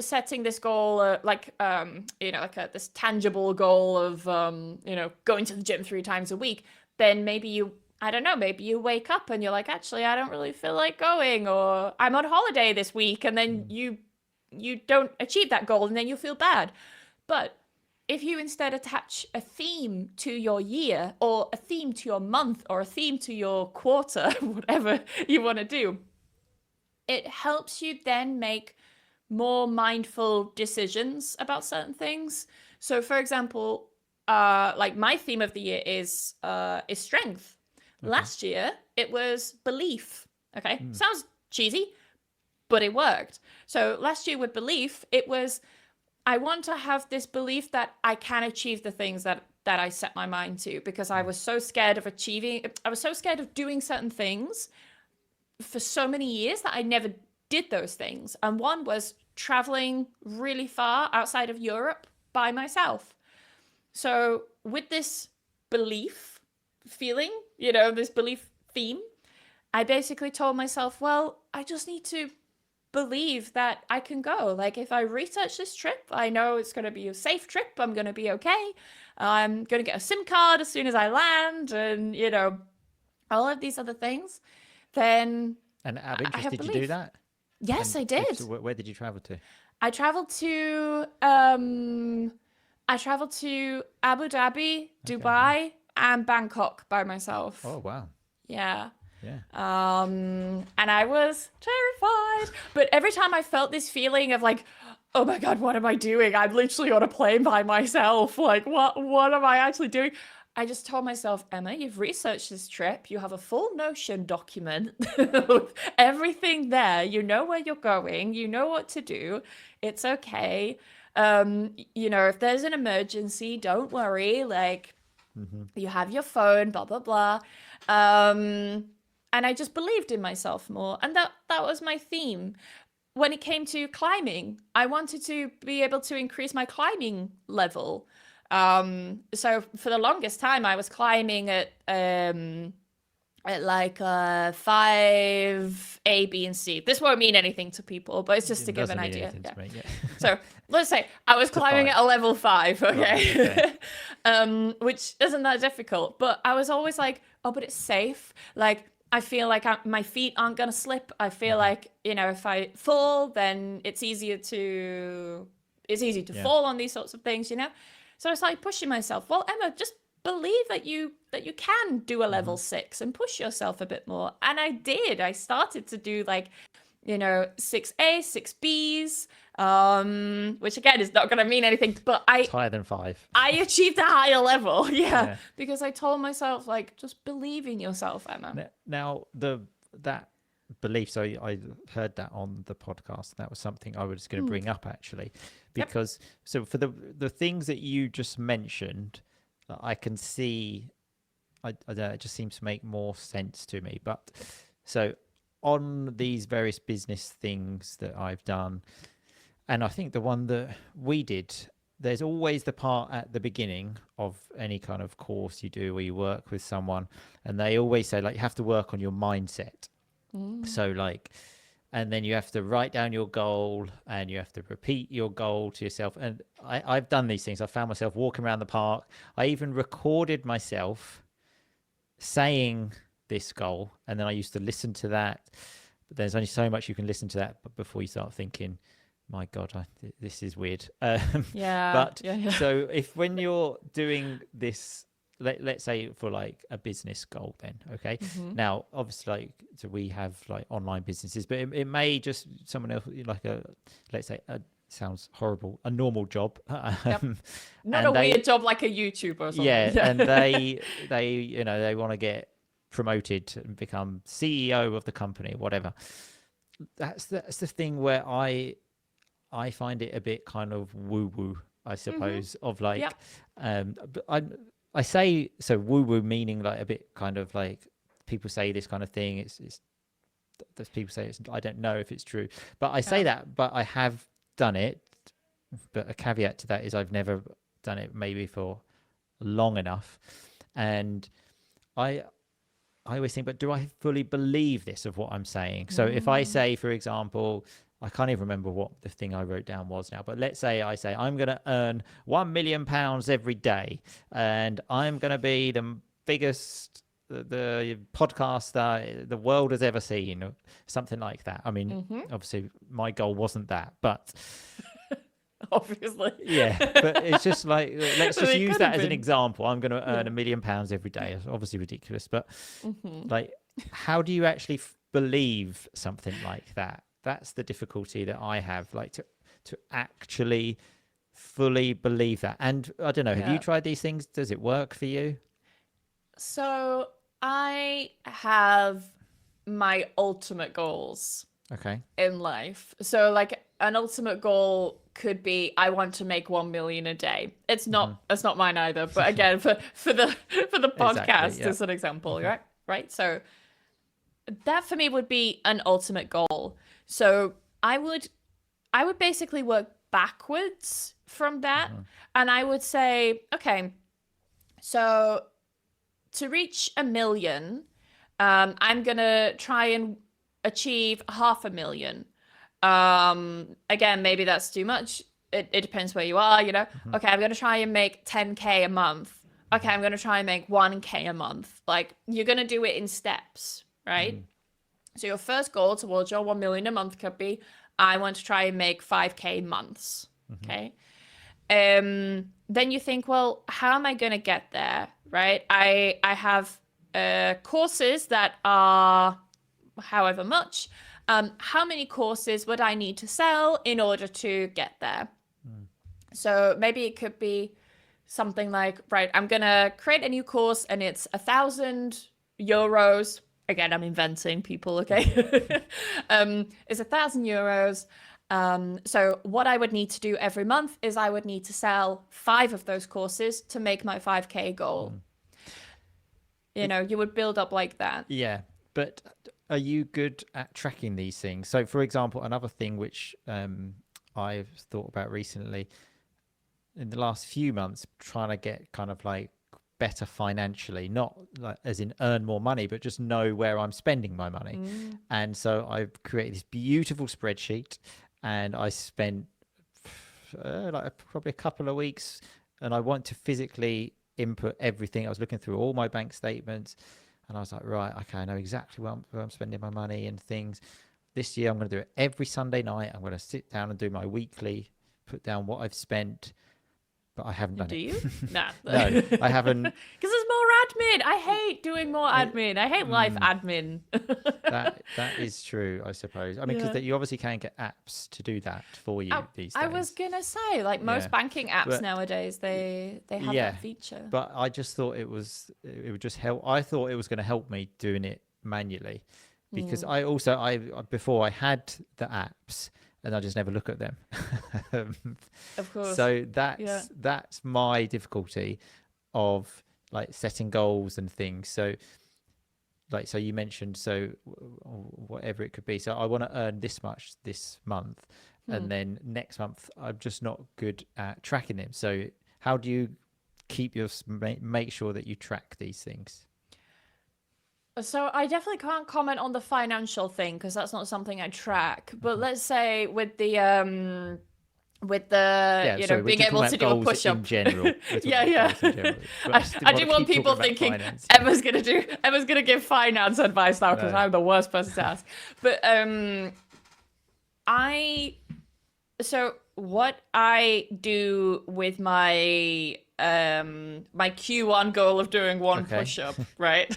setting this goal this tangible goal of going to the gym 3 times a week, then maybe you wake up and you're like, actually, I don't really feel like going, or I'm on holiday this week, and then you don't achieve that goal, and then you feel bad. But if you instead attach a theme to your year, or a theme to your month, or a theme to your quarter, whatever you want to do, it helps you then make more mindful decisions about certain things. So, for example, like my theme of the year is strength. Okay. Last year, it was belief. Okay, sounds cheesy, but it worked. So last year with belief, it was, I want to have this belief that I can achieve the things that I set my mind to, because I was so scared of doing certain things for so many years that I never did those things. And one was traveling really far outside of Europe by myself. So with this belief feeling, this belief theme, I basically told myself, well, I just need to believe that I can go. Like, if I research this trip, I know it's going to be a safe trip. I'm going to be okay. I'm going to get a SIM card as soon as I land, and, all of these other things. Then And out of interest, did you do that? Yes, I did. So where did you travel to? I traveled to Abu Dhabi, Dubai, and Bangkok by myself. Oh wow. Yeah. Yeah. And I was terrified. But every time I felt this feeling of like, oh my God, what am I doing? I'm literally on a plane by myself. Like, what am I actually doing? I just told myself, Emma, you've researched this trip. You have a full Notion document with everything there. You know where you're going. You know what to do. It's okay. If there's an emergency, don't worry. Like, you have your phone, blah, blah, blah. And I just believed in myself more. And that was my theme. When it came to climbing, I wanted to be able to increase my climbing level. So for the longest time, I was climbing at at like 5 A, B, and C. This won't mean anything to people, but it's just to It give an doesn't mean idea. anything Yeah. to me. Yeah. So let's say I was To climbing 5. at a level 5, Right. okay, Okay. which isn't that difficult. But I was always like, oh, but it's safe. Like I feel like my feet aren't gonna slip. I feel Hmm. like, you know, if I fall, then it's easy to Yeah. fall on these sorts of things, you know. So I was like pushing myself. Well, Emma, just believe that you can do a Hmm. level 6 and push yourself a bit more. And I did. I started to do like, you know, 6A, 6Bs, which again is not going to mean anything, but It's higher than 5. I achieved a higher level. Yeah, Yeah. because I told myself like just believe in yourself, Emma. Now that belief. So I heard that on the podcast. That was something I was going to bring up actually, Yep. because so for the things that you just mentioned, I can see. I don't know, it just seems to make more sense to me. But so on these various business things that I've done, and I think the one that we did, there's always the part at the beginning of any kind of course you do where you work with someone, and they always say like you have to work on your mindset. Mm. So like, and then you have to write down your goal and you have to repeat your goal to yourself. And I've done these things. I found myself walking around the park. I even recorded myself saying this goal, and then I used to listen to that. But there's only so much you can listen to that before you start thinking, my God, this is weird. Yeah, But yeah, yeah. so if when you're doing this, let's say for like a business goal, then okay. Hmm. Now, obviously, like so we have like online businesses, but it may just someone else like a let's say a sounds horrible a normal job, Yep. Not a and weird they job like a YouTuber or something. yeah, Yeah. and they you know they want to get promoted and become CEO of the company, whatever. That's the thing where I find it a bit kind of woo woo, I Hmm. suppose, of like, Yep. but I say so woo woo meaning like a bit kind of like people say this kind of thing. It's there's people say it's I don't know if it's true, but I say Yeah. that, but I have done it. But a caveat to that is I've never done it maybe for long enough, and I I always think, but do I fully believe this of what I'm saying? So if I Mm. say, for example, I can't even remember what the thing I wrote down was now, but let's say I say I'm going to earn £1 million every day, and I'm going to be the biggest the podcaster the world has ever seen, or something like that. I mean, Hmm. obviously my goal wasn't that, but Obviously. yeah, but it's just like let's But just it use could that have as an been. example. I'm going to earn Yeah. £1 million every day. It's obviously ridiculous, but Hmm. like how do you actually believe something like that? That's the difficulty that I have, like to actually fully believe that. And I don't know, have you Yeah. tried these things? Does it work for you? So I have my ultimate goals Okay. in life. So like an ultimate goal could be I want to make 1 million a day. Hmm. It's not mine either, but again for the for the Exactly. podcast Yeah. as an example, Hmm. right? Right? So that for me would be an ultimate goal. So I would I would basically work backwards from that, Hmm. and I would say, okay, so to reach 1 million, I'm gonna try and achieve 500,000. Again, maybe that's too much. It depends where you are, you know. Hmm. Okay, I'm gonna try and make 10K a month. Okay, Hmm. I'm gonna try and make 1K a month. Like you're gonna do it in steps, right? Hmm. So your first goal towards your 1 million a month could be, I want to try and make 5K months. Hmm. Okay. Then you think, well, how am I going to get there? Right. I have courses that are however much. How many courses would I need to sell in order to get there? So maybe it could be something like, right, I'm gonna create a new course and it's €1,000. Again, I'm inventing people, okay? It's €1,000. So what I would need to do every month is I would need to sell 5 of those courses to make my 5K goal. You It, know, you would build up like that. yeah, but are you good at tracking these things? So, for example, another thing which I've thought about recently in the last few months, trying to get kind of like better financially, not like as in earn more money, but just know where I'm spending my money. And so I've created this beautiful spreadsheet, and I spent like probably a couple of weeks, and I want to physically input everything. I was looking through all my bank statements, and I was like, right, okay, I know exactly where I'm spending my money and things. This year I'm going to do it every Sunday night. I'm going to sit down and do my weekly, put down what I've spent, but I haven't done Do it. you? Nah. No, I haven't. Because there's more admin. I hate doing more admin. I hate life admin. That is true, I suppose. I mean, because you obviously can get apps to do that for you these days. I was gonna say, like most banking apps nowadays, they have that feature. But I just thought it would just help. I thought it was going to help me doing it manually, because I before I had the apps, and I just never look at them. Of course. So that's my difficulty of like setting goals and things. So like, so you mentioned, so whatever it could be. So I want to earn this much this month, and then next month I'm just not good at tracking them. So how do you make sure that you track these things? So I definitely can't comment on the financial thing because that's not something I track. But let's say with the being able to do a push-up in general. yeah. I didn't want people thinking Emma's gonna give finance advice now because I'm the worst person to ask. But so what I do with my my Q1 goal of doing one push-up, right?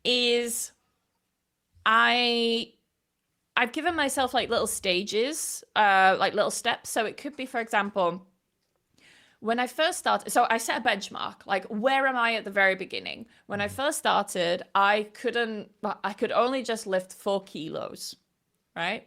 is I've given myself like little stages, like little steps. So it could be, for example, when I first started, so I set a benchmark, like where am I at the very beginning? When I first started, I could only just lift 4 kilos, right?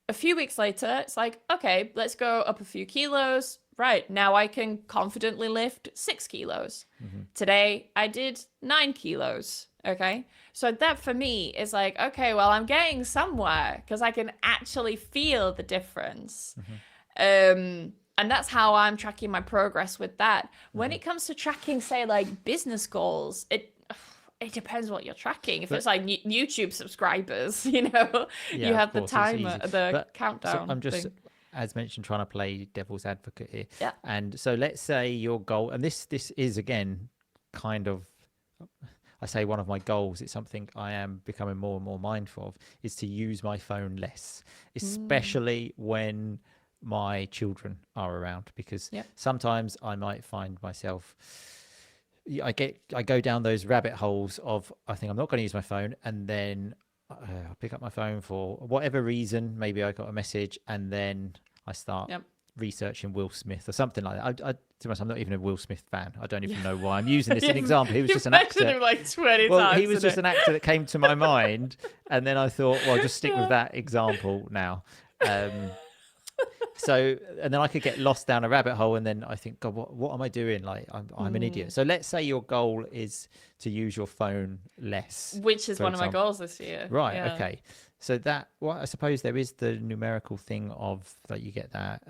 A few weeks later, it's like, okay, let's go up a few kilos. Right, now I can confidently lift 6 kilos. Today, I did 9 kilos, okay? So that for me is like, okay, well, I'm getting somewhere because I can actually feel the difference. And that's how I'm tracking my progress with that. When it comes to tracking, say, like business goals, it depends what you're tracking. If it's like YouTube subscribers, you have the timer, the countdown. So I'm just, as mentioned, trying to play devil's advocate here. Yeah. And so let's say your goal, and this is again kind of, I say one of my goals, it's something I am becoming more and more mindful of, is to use my phone less, especially when my children are around, because sometimes I might find myself, I go down those rabbit holes of, I think I'm not going to use my phone, and then I pick up my phone for whatever reason. Maybe I got a message, and then I start researching Will Smith or something like that. To be honest, I'm not even a Will Smith fan. I don't even know why I'm using this as an example. He was just an actor. Him like 20 well, times, he was just an actor that came to my mind, and then I thought, well, I'll just stick with that example now. So, and then I could get lost down a rabbit hole, and then I think, God, what am I doing? Like, I'm an idiot. So let's say your goal is to use your phone less, which is one of my goals this year. Right. Yeah. Okay. So I suppose there is the numerical thing of that you get that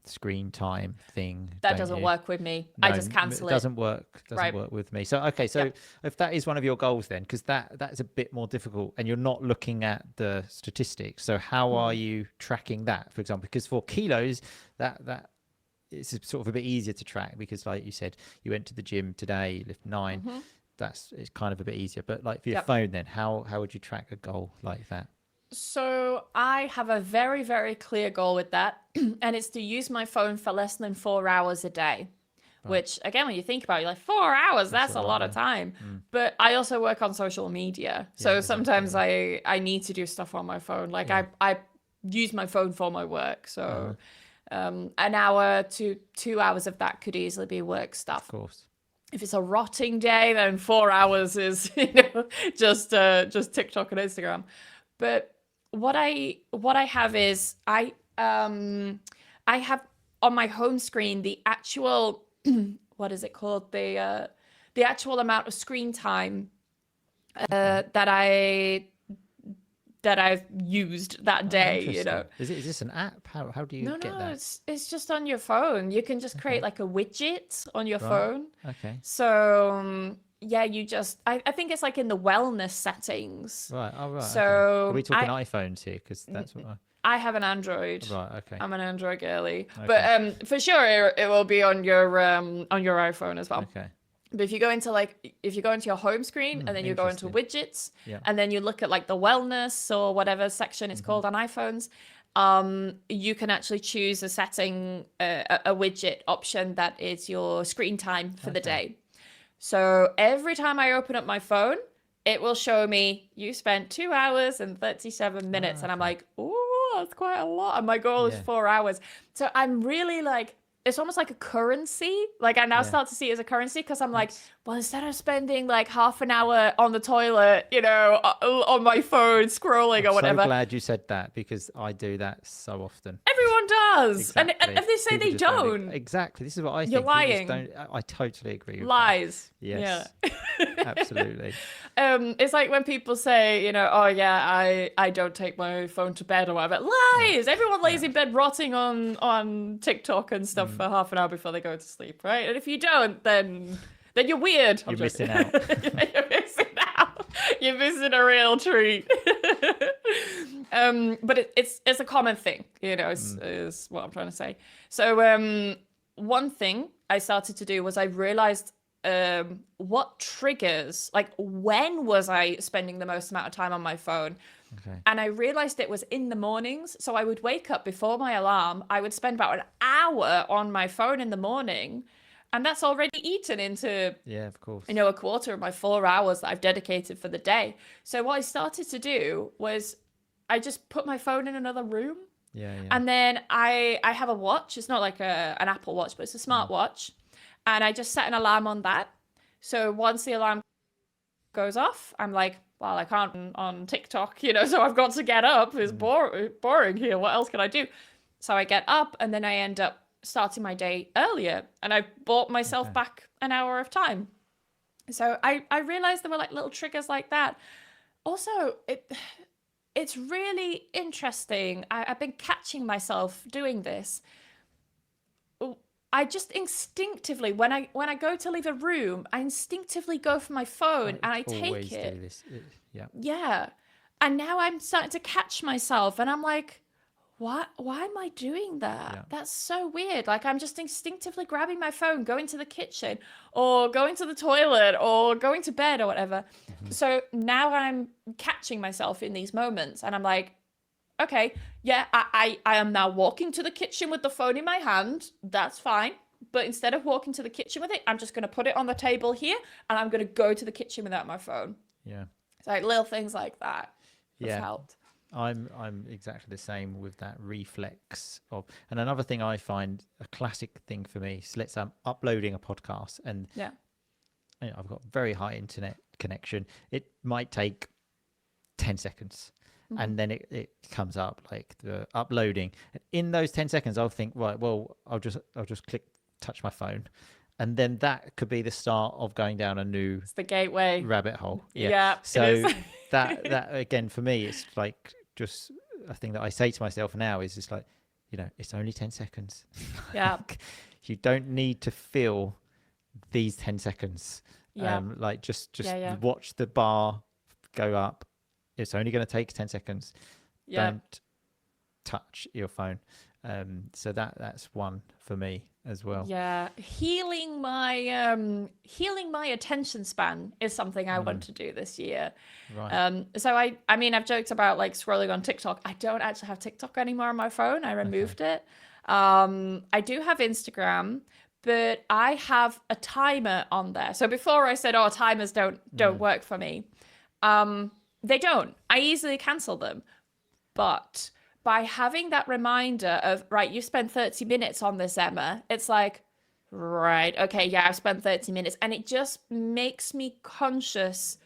screen time thing. That doesn't work with me. No, I just cancel it. It doesn't work. Doesn't work with me. So okay. So if that is one of your goals, then, because that's a bit more difficult, and you're not looking at the statistics. So how are you tracking that, for example? Because for kilos, that it's sort of a bit easier to track, because, like you said, you went to the gym today, you lift 9. It's kind of a bit easier. But like for your phone, then how would you track a goal like that? So I have a very, very clear goal with that, and it's to use my phone for less than 4 hours a day, which, again, when you think about it, you're like, 4 hours, that's a lot of time. But I also work on social media. So sometimes I need to do stuff on my phone. Like I use my phone for my work. So an hour to 2 hours of that could easily be work stuff. Of course. If it's a rotting day, then 4 hours is, just TikTok and Instagram. But what I have is I have on my home screen the actual what is it called, the actual amount of screen time that I that I've used that day, you know. Interesting. Is this an app? How do you No, get no, that? it's just on your phone. You can just create Okay. like a widget on your Right. phone. Okay. So yeah, I think it's like in the wellness settings. Right. Oh, right. Okay. Are So we talking iPhones here? Because that's what I have an Android. Right. Okay. I'm an Android girly, Okay. but for sure it will be on your iPhone as well. Okay. But if you go into your home screen and then you go into Interesting. widgets Yeah. and then you look at like the wellness or whatever section it's called on iPhones, you can actually choose a setting, a widget option that is your screen time for the day. So every time I open up my phone, it will show me you spent 2 hours and 37 minutes. And I'm like, oh, that's quite a lot. And my goal is Yeah. 4 hours. So I'm really like, it's almost like a currency. Like I now Yeah. start to see it as a currency because I'm like, That's well, instead of spending like half an hour on the toilet, you know, on my phone scrolling or I'm so whatever, glad you said that because I do that so often. everyone does. And Exactly. if they say People they just don't. don't, Exactly. This is what I you're think. People just lying. don't. I totally agree with that. Lies. Yes. Yeah. Absolutely. It's like when people say, you know, oh yeah, I don't take my phone to bed or whatever. Lies. Everyone lays Yeah. in bed rotting on TikTok and stuff for half an hour before they go to sleep, right? And if you don't, then you're weird. You're missing out. You're missing out. You're missing a real treat. But it's a common thing, you know, is what I'm trying to say. So one thing I started to do was I realized what triggers, like when was I spending the most amount of time on my phone? Okay. And I realized it was in the mornings. So I would wake up before my alarm. I would spend about an hour on my phone in the morning. And that's already eaten into, Yeah, of course. you know, a quarter of my 4 hours that I've dedicated for the day. So what I started to do was I just put my phone in another room. Yeah, yeah. And then I have a watch. It's not like an Apple Watch, but it's a smart watch. And I just set an alarm on that. So once the alarm goes off, I'm like, well, I can't on TikTok, you know, so I've got to get up. It's boring here. What else can I do? So I get up and then I end up starting my day earlier and I bought myself back an hour of time. So I realized there were like little triggers like that. Also, it's really interesting. I've been catching myself doing this. I just instinctively, when I go to leave a room, I instinctively go for my phone and I take it. Do this. Yeah. Yeah. And now I'm starting to catch myself and I'm like, why am I doing that? Yeah. That's so weird. Like I'm just instinctively grabbing my phone, going to the kitchen or going to the toilet or going to bed or whatever. So now I'm catching myself in these moments and I'm like, okay, yeah, I am now walking to the kitchen with the phone in my hand. That's fine. But instead of walking to the kitchen with it, I'm just going to put it on the table here and I'm going to go to the kitchen without my phone. Yeah. It's like little things like that have helped. I'm exactly the same with that reflex of, and another thing I find a classic thing for me is let's uploading a podcast and Yeah. you know, I've got very high internet connection. It might take 10 seconds. And then it comes up like the uploading. And in those 10 seconds, I'll think, right, well, I'll just touch my phone. And then that could be the start of going down a new It's the gateway. rabbit hole. Yeah, So it is. that again, for me, it's like just a thing that I say to myself now is just like, you know, it's only 10 seconds. Yeah. You don't need to fill these 10 seconds. Yeah. Like just Yeah. watch the bar go up. It's only going to take 10 seconds. Yeah. Don't touch your phone. So that's one for me as well. Yeah. Healing my attention span is something I want to do this year. Right. So I mean I've joked about like scrolling on TikTok. I don't actually have TikTok anymore on my phone. I removed it. I do have Instagram, but I have a timer on there. So before I said, oh, timers don't work for me. They don't. I easily cancel them. But by having that reminder of, right, you spent 30 minutes on this, Emma, it's like, right, okay, yeah, I've spent 30 minutes. And it just makes me conscious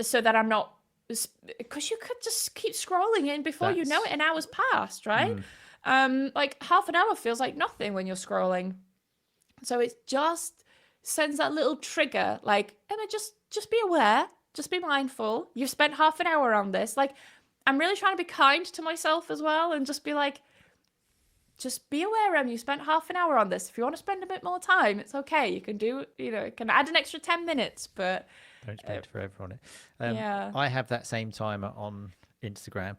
so that I'm not, because you could just keep scrolling in before you know it, an hour's passed, right? Like half an hour feels like nothing when you're scrolling. So it just sends that little trigger, like, Emma, just be aware. Just be mindful. You've spent half an hour on this. Like, I'm really trying to be kind to myself as well, and just be like, just be aware, Em, you spent half an hour on this. If you want to spend a bit more time, it's okay. You can do, you can add an extra 10 minutes, but Don't spend forever on it. yeah. I have that same timer on Instagram.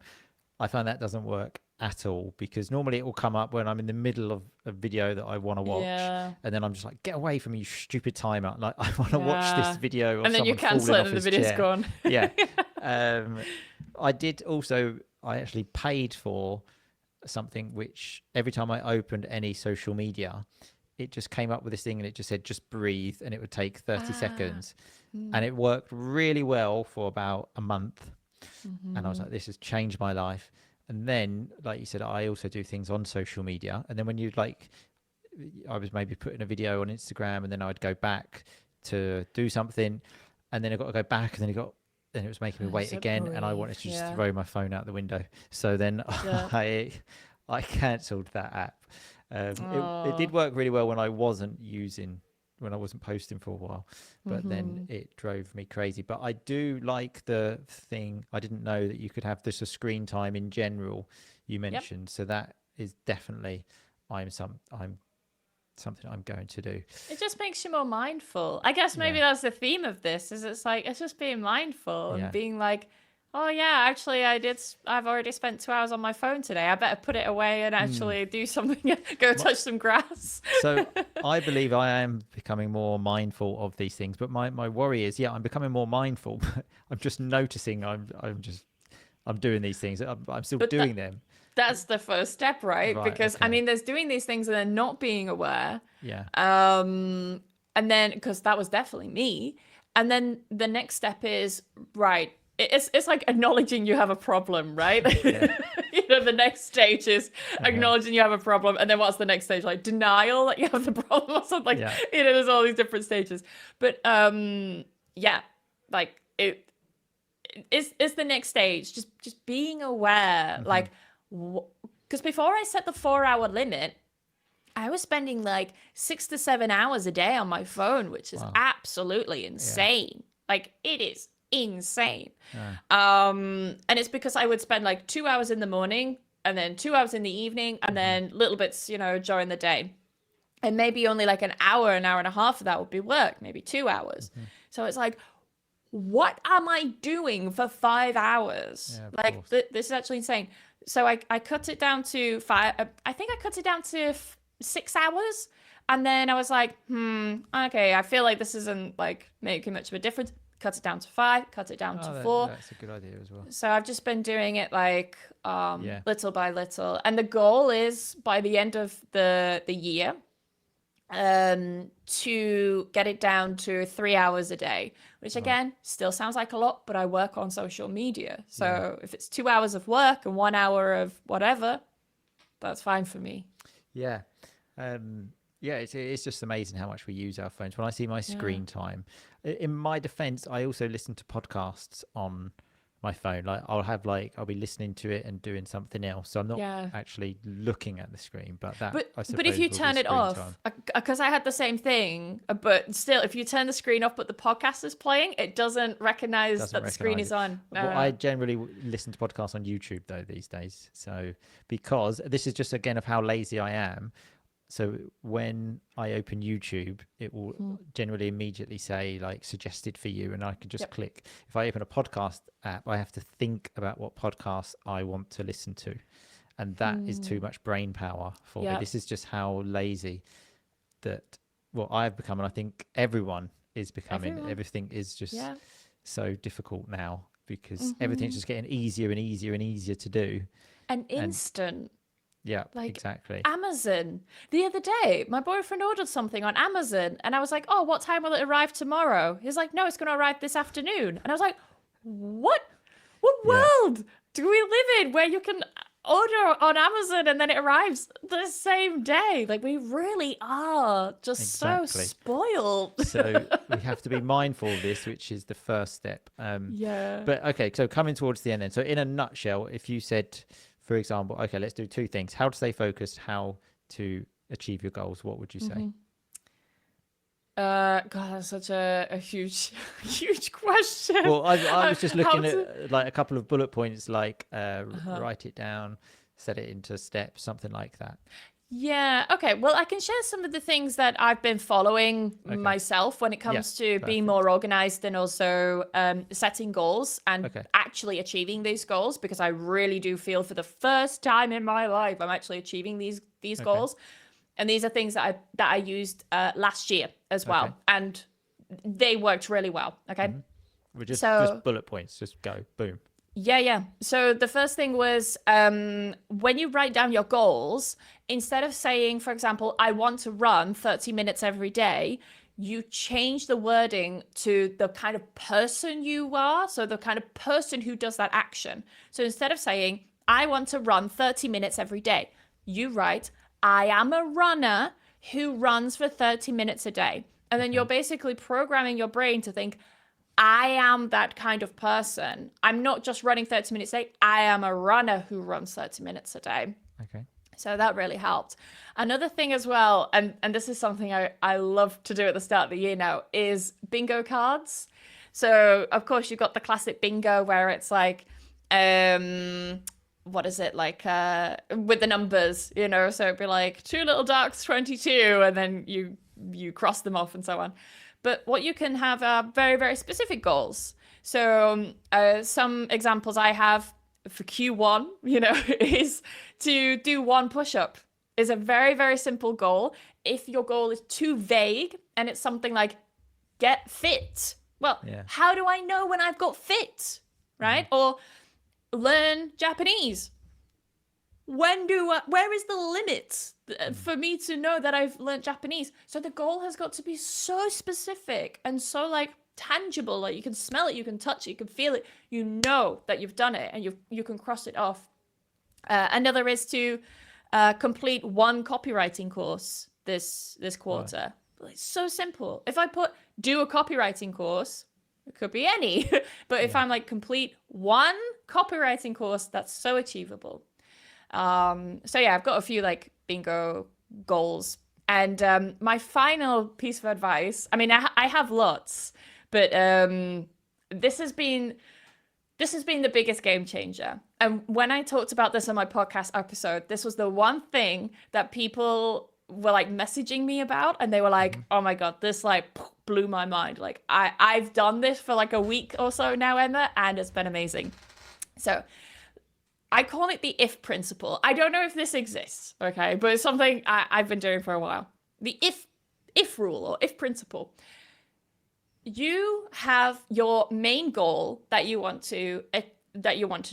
I find that doesn't work at all, because normally it will come up when I'm in the middle of a video that I want to watch, Yeah. and then I'm just like, get away from me, you stupid timer. Like, I want to watch Yeah. this video of And then you someone cancel falling it off and the his video's chair. gone. Yeah. I actually paid for something which every time I opened any social media, it just came up with this thing and it just said, just breathe, and it would take 30 seconds. And it worked really well for about a month. And I was like, this has changed my life. And then, like you said, I also do things on social media. And then when I was maybe putting a video on Instagram, and then I'd go back to do something, and then I got to go back, and then it was making me wait again, and I wanted to just throw my phone out the window. So then I cancelled that app. It did work really well when I wasn't posting for a while, but then it drove me crazy. But I do like the thing. I didn't know that you could have this screen time in general, you mentioned. So that is definitely something I'm going to do. It just makes you more mindful. I guess maybe that's the theme of this, is it's just being mindful and being like, oh yeah, actually I've already spent 2 hours on my phone today. I better put it away and actually do something, go touch some grass. So I believe I am becoming more mindful of these things, but my worry is, I'm becoming more mindful, but I'm just noticing I'm doing these things. I'm still doing them. That's the first step, right? Because I mean, there's doing these things and then not being aware. Yeah. And then, because that was definitely me. And then the next step is, right, it's like acknowledging you have a problem, right? Yeah. The next stage is acknowledging you have a problem. And then what's the next stage? Like denial that you have the problem or something. Yeah. There's all these different stages. But like it's the next stage. Just being aware, like, because before I set the 4-hour limit, I was spending like 6 to 7 hours a day on my phone, which is absolutely insane. Like, it is insane. And it's because I would spend like 2 hours in the morning and then 2 hours in the evening and then little bits, during the day. And maybe only like an hour and a half of that would be work, maybe 2 hours. So it's like, what am I doing for 5 hours? Yeah, like, this is actually insane. So I cut it down to 5. I think I cut it down to 6 hours. And then I was like, okay, I feel like this isn't like making much of a difference. Cut it down to 5, cut it down to 4. That's a good idea as well. So I've just been doing it like little by little. And the goal is by the end of the year to get it down to 3 hours a day, which again still sounds like a lot, but I work on social media. So if it's 2 hours of work and 1 hour of whatever, that's fine for me. Yeah. It's just amazing how much we use our phones. When I see my screen time, in my defense, I also listen to podcasts on my phone. Like I'll be listening to it and doing something else. So I'm not actually looking at the screen, but if you turn it off, because I had the same thing, but still, if you turn the screen off, but the podcast is playing, it doesn't recognize that the screen is on. Well, I generally listen to podcasts on YouTube though these days. So because this is just again of how lazy I am. So when I open YouTube, it will generally immediately say like suggested for you, and I can just click. If I open a podcast app, I have to think about what podcast I want to listen to. And that is too much brain power for me. This is just how lazy that I've become. And I think everyone is becoming. Everything is just so difficult now because everything's just getting easier and easier and easier to do. And instant. Yeah, exactly. Amazon. The other day, my boyfriend ordered something on Amazon and I was like, oh, what time will it arrive tomorrow? He's like, no, it's going to arrive this afternoon. And I was like, what? What world do we live in where you can order on Amazon and then it arrives the same day? Like, we really are just so spoiled. So we have to be mindful of this, which is the first step. But okay, so coming towards the end then. So in a nutshell, if you said, for example, okay, let's do 2 things: how to stay focused, how to achieve your goals. What would you say? God, that's such a huge, huge question. Well, I was just How looking to? at like a couple of bullet points, like write it down, set it into steps, something like that. Yeah, okay. Well, I can share some of the things that I've been following Okay. myself when it Yeah. comes to being Perfect. more organized and also setting goals and Okay. actually achieving these goals, because I really do feel for the first time in my life I'm actually achieving these Okay. goals. And these are things that I used last year as Okay. well, and they worked really well. Okay, We're so just bullet points. Just go. Boom. yeah. So the first thing was when you write down your goals, instead of saying, for example, I want to run 30 minutes every day, you change the wording to the kind of person you are. So the kind of person who does that action. So instead of saying, I want to run 30 minutes every day, you write, I am a runner who runs for 30 minutes a day. And then you're Okay. basically programming your brain to think, I am that kind of person. I'm not just running 30 minutes a day. I am a runner who runs 30 minutes a day. Okay. So that really helped. Another thing as well, and this is something I love to do at the start of the year now, is bingo cards. So of course you've got the classic bingo where it's like, what is it like with the numbers, you know? So it'd be like two little ducks, 22, and then you cross them off and so on. But what you can have are very, very specific goals. So some examples I have for Q1, you know, is to do one push-up. Is a very, very simple goal. If your goal is too vague and it's something like get fit, well, Yeah. how do I know when I've got fit, right? Or learn Japanese. Where is the limit for me to know that I've learned Japanese? So the goal has got to be so specific and so like tangible, like you can smell it, you can touch it, you can feel it, you know that you've done it, and you can cross it off. Another is to complete one copywriting course this Right. quarter. It's so simple. If I put do a copywriting course, it could be any, but if Yeah. I'm like complete one copywriting course, that's so achievable. So yeah, I've got a few like bingo goals. And my final piece of advice, I mean, I have lots, but this has been the biggest game changer. And when I talked about this on my podcast episode, this was the one thing that people were like messaging me about, and they were like, "Oh my god, this like blew my mind. Like I've done this for like a week or so now, Emma, and it's been amazing." So I call it the if principle. I don't know if this exists, okay, but it's something I've been doing for a while. The if rule or if principle. You have your main goal that you want to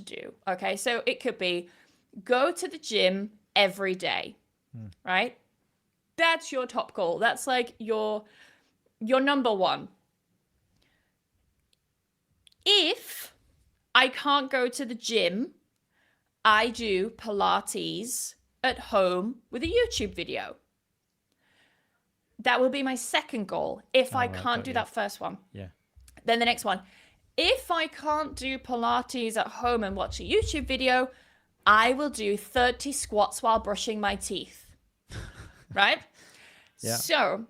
do. Okay, so it could be go to the gym every day, right? That's your top goal. That's like your number one. If I can't go to the gym, I do Pilates at home with a YouTube video. That will be my second goal if I Right, can't got do you. that first one. Yeah. Then the next one, if I can't do Pilates at home and watch a YouTube video, I will do 30 squats while brushing my teeth. Right? Yeah. So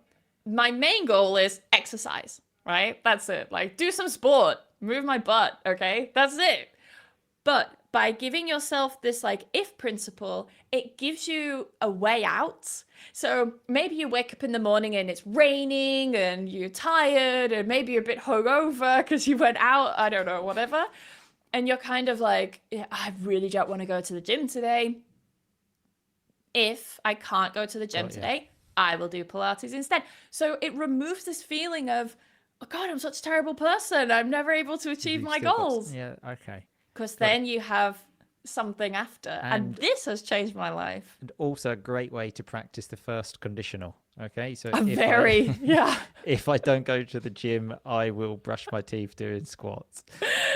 my main goal is exercise, right? That's it. Like do some sport, move my butt, okay? That's it. But by giving yourself this like if principle, it gives you a way out. So maybe you wake up in the morning and it's raining and you're tired and maybe you're a bit hungover because you went out, I don't know, whatever. And you're kind of like, yeah, I really don't want to go to the gym today. If I can't go to the gym today, I will do Pilates instead. So it removes this feeling of, oh God, I'm such a terrible person. I'm never able to achieve You've my still got goals. yeah. Okay. Because Got it. then you have something after. And this has changed my life. And also a great way to practice the first conditional. Okay, so Yeah, if I don't go to the gym, I will brush my teeth doing squats.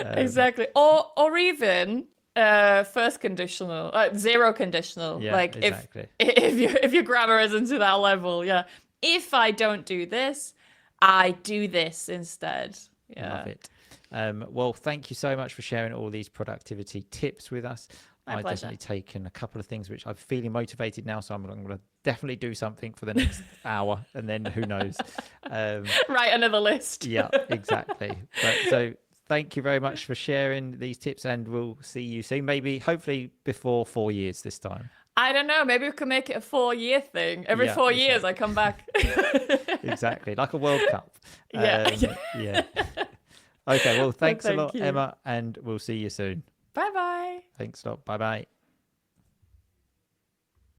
exactly. Or even first conditional, zero conditional. Yeah, Like exactly. if your grammar isn't to that level, yeah. If I don't do this, I do this instead. Yeah. Love it. Well, thank you so much for sharing all these productivity tips with us. My I've pleasure. definitely taken a couple of things which I'm feeling motivated now, so I'm going to definitely do something for the next hour, and then who knows. Write another list. Yeah, exactly. But so thank you very much for sharing these tips, and we'll see you soon. Maybe, hopefully, before 4 years this time. I don't know. Maybe we can make it a 4-year thing. Every Yeah, 4 years, I come back. exactly, like a World Cup. Yeah. Yeah. Okay. Well, Well, thanks a thank lot, you. Emma, and we'll see you soon. Bye bye. Thanks a lot. Bye bye.